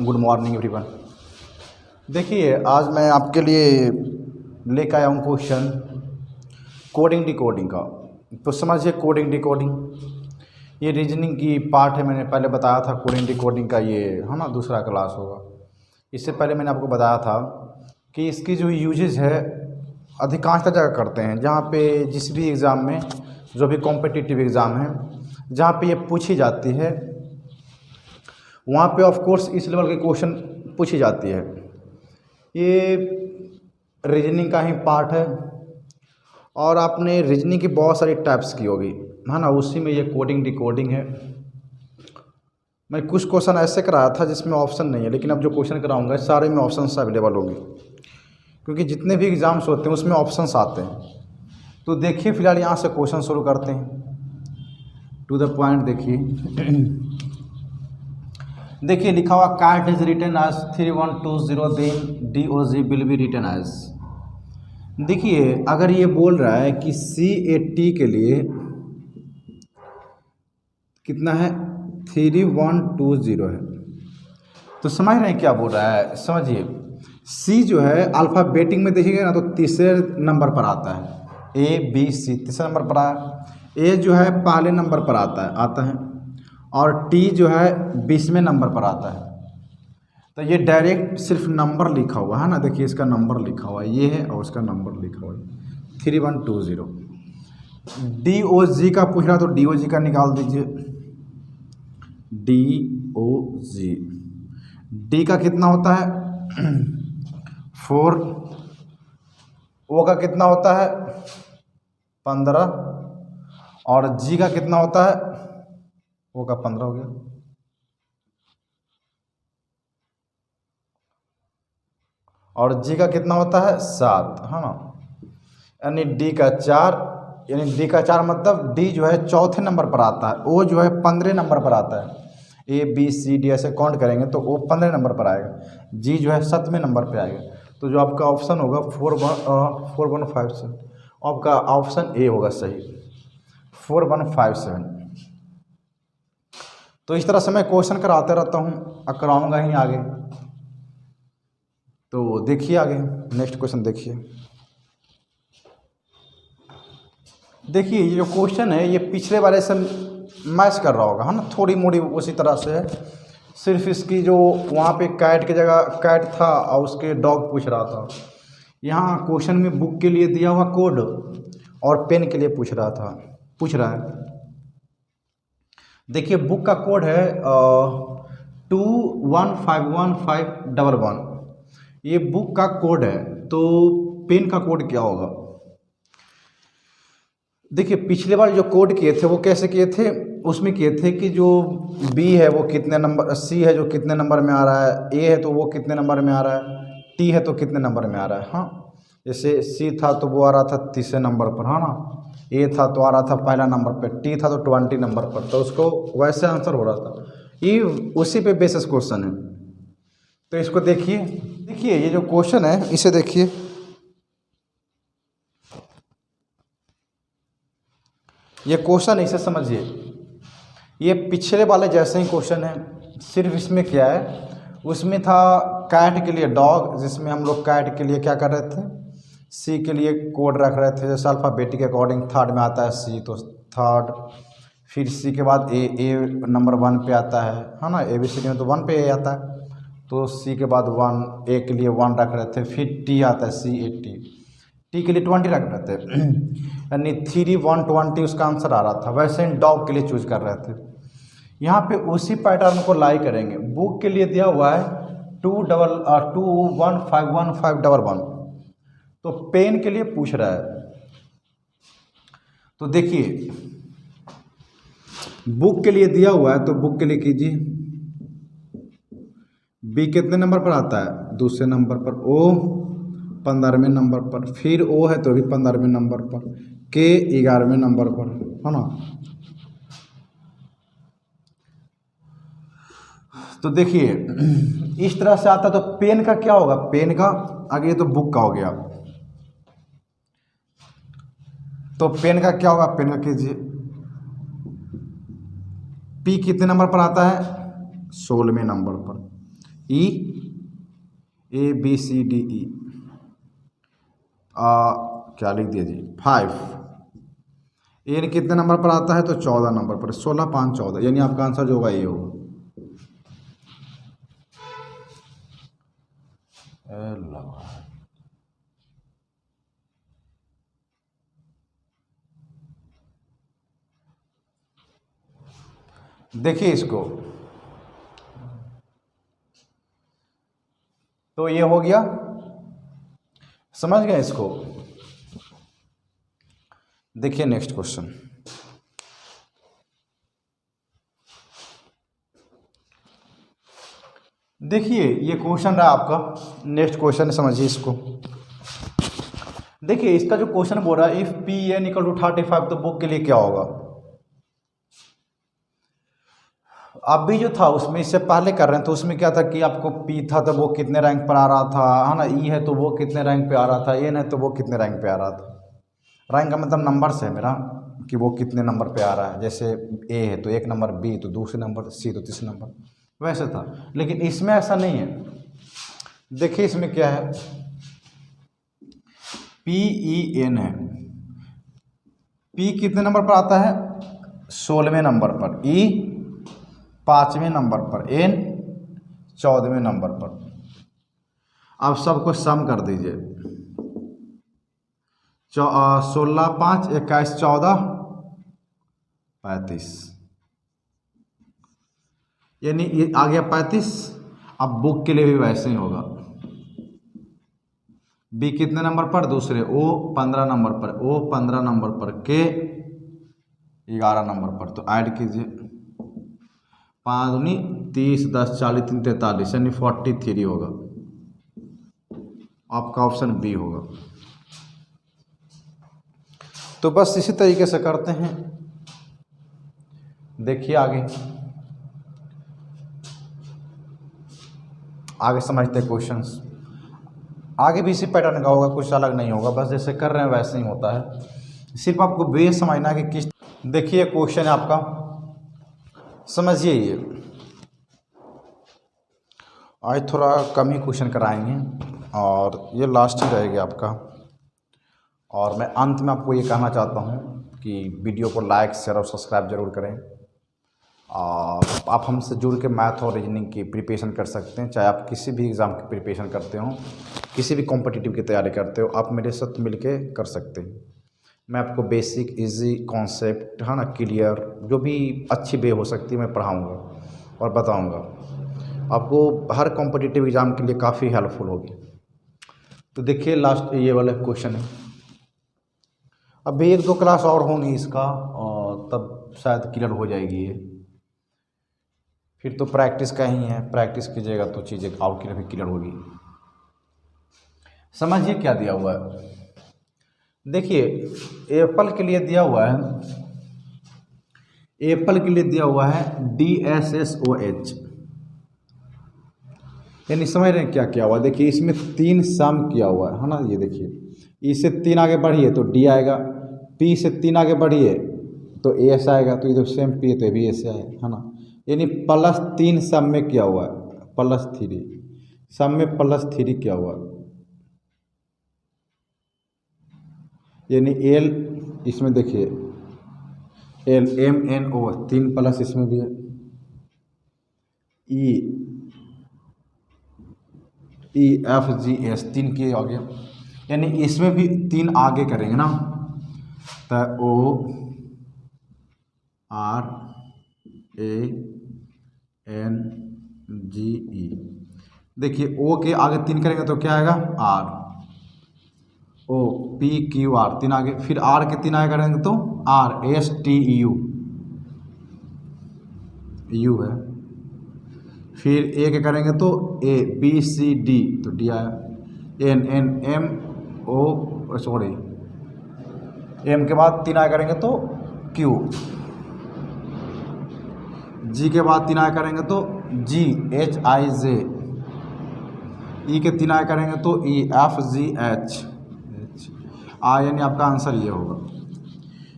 Good morning everyone. देखिए आज मैं आपके लिए लेकर आया हूँ क्वेश्चन कोडिंग डिकोडिंग का। तो समझिए कोडिंग डिकोडिंग ये रीजनिंग की पार्ट है। मैंने पहले बताया था कोडिंग डिकोडिंग का ये है ना दूसरा क्लास होगा। इससे पहले मैंने आपको बताया था कि इसकी जो यूजेज है अधिकांशतः जगह करते हैं, जहाँ पे जिस भी एग्ज़ाम में जो भी कॉम्पिटिटिव एग्ज़ाम है जहाँ पे ये पूछी जाती है वहाँ पे ऑफ कोर्स इस लेवल के क्वेश्चन पूछी जाती है। ये रीजनिंग का ही पार्ट है और आपने रीजनिंग की बहुत सारी टाइप्स की होगी है ना, उसी में ये कोडिंग डिकोडिंग है। मैं कुछ क्वेश्चन ऐसे कराया था जिसमें ऑप्शन नहीं है, लेकिन अब जो क्वेश्चन कराऊंगा सारे में ऑप्शंस अवेलेबल होंगे, क्योंकि जितने भी एग्ज़ाम्स होते हैं उसमें ऑप्शंस आते हैं। तो देखिए फ़िलहाल यहाँ से क्वेश्चन शुरू करते हैं, टू द पॉइंट। देखिए लिखा हुआ cat is written as 3120 then DOG will be written as. देखिए अगर ये बोल रहा है कि CAT के लिए कितना है 3120 है, तो समझ रहे हैं क्या बोल रहा है। समझिए C जो है अल्फ़ाबेटिक में देखिएगा ना तो तीसरे नंबर पर आता है, ABC तीसरे नंबर पर आया। A जो है पहले नंबर पर आता है और T जो है 20वें नंबर पर आता है। तो ये डायरेक्ट सिर्फ नंबर लिखा हुआ है ना, देखिए इसका नंबर लिखा हुआ है ये है और उसका नंबर लिखा हुआ है 3120। DOG का पूछ रहा तो DOG का निकाल दीजिए, DOG। D का कितना होता है 4, O का कितना होता है 15 और G का कितना होता है, O का 15 हो गया। और G का कितना होता है 7 है ना, यानी D का 4, यानी D का 4 मतलब D जो है चौथे नंबर पर आता है, O जो है 15 नंबर पर आता है। ABCD ऐसे काउंट करेंगे तो O 15 नंबर पर आएगा, G जो है 7वें नंबर पर आएगा। तो जो आपका ऑप्शन होगा 4157, आपका ऑप्शन A होगा सही, 4157। तो इस तरह से मैं क्वेश्चन कराते रहता हूँ और कराऊँगा ही आगे। तो देखिए आगे नेक्स्ट क्वेश्चन देखिए ये जो क्वेश्चन है ये पिछले वाले से मैच कर रहा होगा है ना, थोड़ी मोड़ी उसी तरह से है। सिर्फ इसकी जो वहाँ पे कैट की जगह कैट था और उसके डॉग पूछ रहा था। यहाँ क्वेश्चन में बुक के लिए दिया हुआ कोड और पेन के लिए पूछ रहा है। देखिए बुक का कोड है 21515111, ये बुक का कोड है। तो पेन का कोड क्या होगा। देखिए पिछले बार जो कोड किए थे वो कैसे किए थे, उसमें किए थे कि जो B है वो कितने नंबर, C है जो कितने नंबर में आ रहा है, A है तो वो कितने नंबर में आ रहा है, T है तो कितने नंबर में आ रहा है। हाँ जैसे C था तो वो आ रहा था तीसरे नंबर पर है ना, A था तो आ रहा था पहला नंबर पर, T था तो 20 नंबर पर, तो उसको वैसे आंसर हो रहा था। ये उसी पे बेसिस क्वेश्चन है। तो इसको देखिए ये जो क्वेश्चन है इसे देखिए, ये क्वेश्चन इसे समझिए। ये पिछले वाले जैसे ही क्वेश्चन है, सिर्फ इसमें क्या है, उसमें था कैट के लिए डॉग, जिसमें हम लोग कैट के लिए क्या कर रहे थे, C के लिए कोड रख रहे थे। जैसे अल्फ़ाबेटिक के अकॉर्डिंग थर्ड में आता है C तो थर्ड, फिर C के बाद A नंबर 1 पे आता है ना, ABCD में तो 1 पे A आता है, तो C के बाद 1, A के लिए 1 रख रहे थे। फिर T आता है CAT, T के लिए 20 रख रहे थे यानी 3120 उसका आंसर आ रहा था। वैसे ही डॉग के लिए चूज कर रहे थे। यहाँ पे उसी पैटर्न को लाई करेंगे। बुक के लिए दिया हुआ है 21515111, तो पेन के लिए पूछ रहा है। तो देखिए बुक के लिए दिया हुआ है तो बुक के लिए कीजिए, B कितने नंबर पर आता है दूसरे नंबर पर, O 15वें नंबर पर, फिर O है तो भी 15वें नंबर पर, K 11वें नंबर पर है ना। तो देखिए इस तरह से आता तो पेन का क्या होगा, पेन का आगे ये तो बुक का हो गया, तो पेन का क्या होगा, पेन का कीजिए। P कितने नंबर पर आता है 16वें नंबर पर, ई ABCDE क्या लिख दिया जी 5। एन कितने नंबर पर आता है तो 14 नंबर पर, 16 5 14, यानी आपका आंसर जो होगा ये होगा। देखिए इसको, तो ये हो गया, समझ गए इसको। देखिए नेक्स्ट क्वेश्चन, देखिए ये क्वेश्चन रहा आपका। नेक्स्ट क्वेश्चन समझिए इसको। देखिए इसका जो क्वेश्चन बोल रहा है इफ PN = 35 तो बुक के लिए क्या होगा। अभी जो था उसमें इससे पहले कर रहे हैं तो उसमें क्या था कि आपको P था तो वो कितने रैंक पर आ रहा था, है ना। E है तो वो कितने रैंक पे आ रहा था, N है तो वो कितने रैंक पे आ रहा था। रैंक का मतलब नंबर से है मेरा कि वो कितने नंबर पे आ रहा है। जैसे A है तो 1 नंबर, B तो दूसरे नंबर, C तो तीसरे नंबर, वैसे था। लेकिन इसमें ऐसा नहीं है। देखिए इसमें क्या है, PEN है, P कितने नंबर पर आता है 16वें नंबर पर, E 5वें नंबर पर, N 14वें नंबर पर। अब सबको सम कर दीजिए, 16 5 21 14 35, यानी ये आ गया 35। अब बुक के लिए भी वैसे ही होगा। B कितने नंबर पर, दूसरे, O 15 नंबर पर, O 15 नंबर पर, K 11 नंबर पर। तो ऐड कीजिए, 5 दूनी 30 10 40 3 43, यानी 43 होगा। आपका ऑप्शन B होगा। तो बस इसी तरीके से करते हैं। देखिए आगे समझते हैं क्वेश्चंस। आगे भी इसी पैटर्न का होगा, कुछ अलग नहीं होगा, बस जैसे कर रहे हैं वैसे ही होता है। सिर्फ आपको बेस समझना है कि किस। देखिए क्वेश्चन है आपका, समझिए ये। आज थोड़ा कम ही क्वेश्चन कराएंगे और ये लास्ट ही रहेगा आपका। और मैं अंत में आपको ये कहना चाहता हूँ कि वीडियो को लाइक शेयर और सब्सक्राइब जरूर करें। और आप हमसे जुड़ के मैथ और रीजनिंग की प्रिपरेशन कर सकते हैं। चाहे आप किसी भी एग्ज़ाम की प्रिपरेशन करते हो, किसी भी कॉम्पिटिटिव की तैयारी करते हो, आप मेरे साथ मिलके कर सकते हैं। मैं आपको बेसिक इजी कॉन्सेप्ट, है ना, क्लियर, जो भी अच्छी वे हो सकती है मैं पढ़ाऊँगा और बताऊँगा। आपको हर कॉम्पिटिटिव एग्ज़ाम के लिए काफ़ी हेल्पफुल होगी। तो देखिए लास्ट ये वाला क्वेश्चन है। अभी 1-2 क्लास और होंगी इसका और तब शायद क्लियर हो जाएगी ये। फिर तो प्रैक्टिस का ही है, प्रैक्टिस कीजिएगा तो चीज़ें आपके लिए भी क्लियर होगी। समझिए क्या दिया हुआ है। देखिए एप्पल के लिए दिया हुआ है, एप्पल के लिए दिया हुआ है DSSOH, यानी समझ रहे हैं क्या क्या हुआ। देखिए इसमें 3 सम किया हुआ है ना। ये देखिए E से 3 आगे बढ़िए तो D आएगा, P से 3 आगे बढ़िए तो AS आएगा, तो ये तो सेम P है तो ये भी ऐसे है ना। यानी +3 सम में किया हुआ है, +3 सम में +3 किया हुआ है। यानी L इसमें देखिए LMNO 3 प्लस इसमें भी है, EFGS 3 के आ गया, यानी इसमें भी 3 आगे करेंगे ना तो ORANGE। देखिए O के आगे 3 करेंगे तो क्या आएगा R, OPQR 3 आगे, फिर R के 3 आगे करेंगे तो RSTU U है, फिर A के करेंगे तो ABCD तो D आया, NNMO सॉरी M के बाद 3 आगे करेंगे तो Q, G के बाद 3 आगे करेंगे तो GHIJ, E के 3 आगे करेंगे तो EFGH यानी आपका आंसर ये होगा।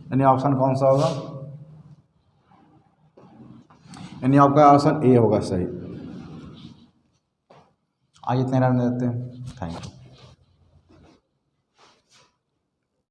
यानी ऑप्शन कौन सा होगा, यानी आपका ऑप्शन A होगा सही। आज इतने रहने देते हैं। Thank you.